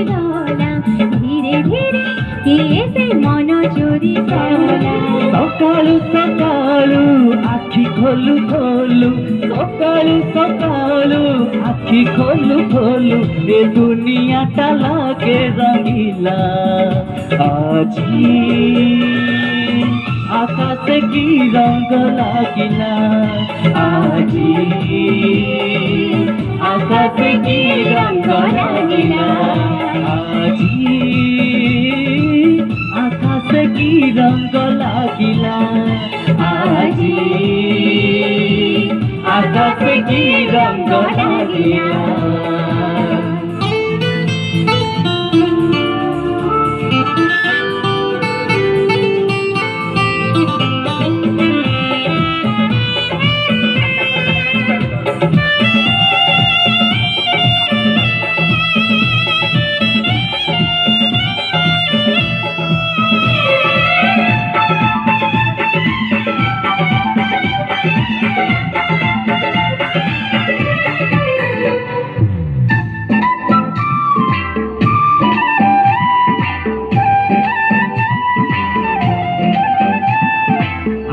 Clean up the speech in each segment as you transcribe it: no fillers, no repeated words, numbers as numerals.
गला धीरे धीरे किए से मन चोरी गला सकाळु सकाळु आखि खोलु खोलु सकाळु सकाळु आखि खोलु खोलु ए दुनिया ता लागे रंगीला आजी आकाश की रंग लागिला आजी आकाश की रंग लागिला आजी आकाश की रंग लागिला आजी आकाश की रंग लागिला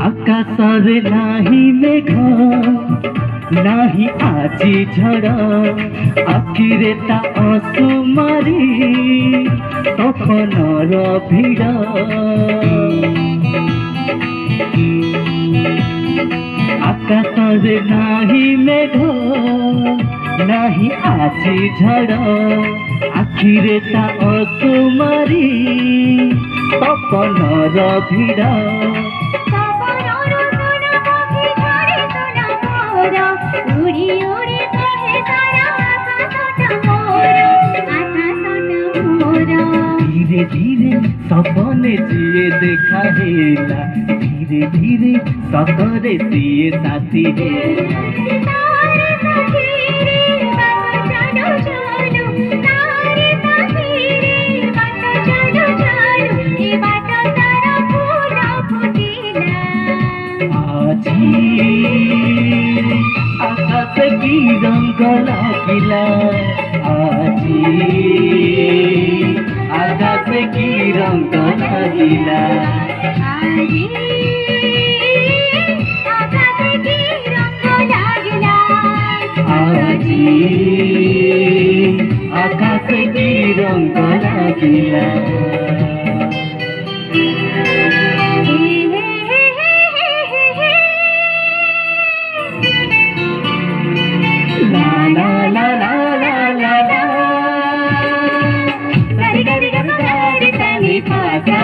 आकाशरे नाही मेघ नाही आजी झड़ आखिरे ता आंसू मारी तखनर भिड़ आकाशरे नाही मेघ नाही आजी झड़ आखिरे ता आंसू मारी तखनर भिड़ धीरे धीरे सपने जिए देखा हेला धीरे धीरे सतरे सिए साथी आजी आकाश की रंग लागिला आजी आकाश की रंग लागिला आजी आकाश की रंग लागिला आजी आकाश की रंग लागिला ला ला ला ला ला ला सारे गरी ग पगारी सानी पासा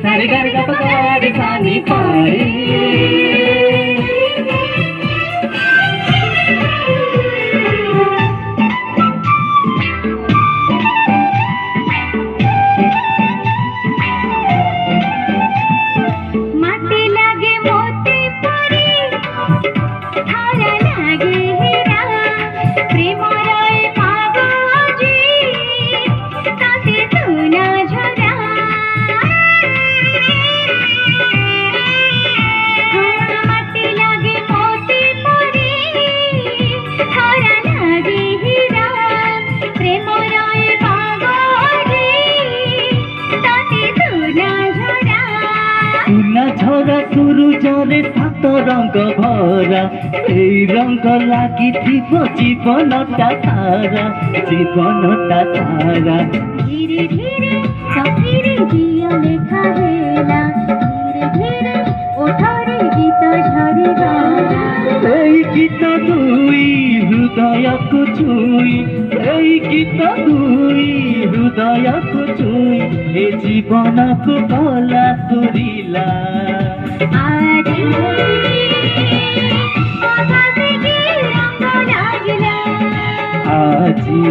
सारे गरी ग पगारी सानी पारी झरा सूरजरे सात रंग भरा এই रंग लागी जीवनटा सारा जीवनटा सारा धीरे धीरे सफीरे दिया लेखा हेला धीरे धीरे ओठरे गीत झरी गला এই গীত দুই হৃদয়কু ছুঁই এই গীত দুই হৃদয়কু ছুঁই এ জীবনকু কলা তুরিলা आजी आकाश की रंग लागिला आजी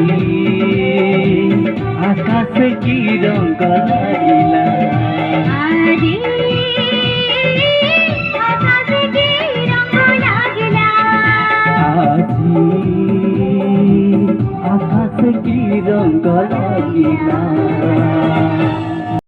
आकाश की रंग लागिला आजी आकाश की रंग लागिला आजी आकाश की रंग लागिला।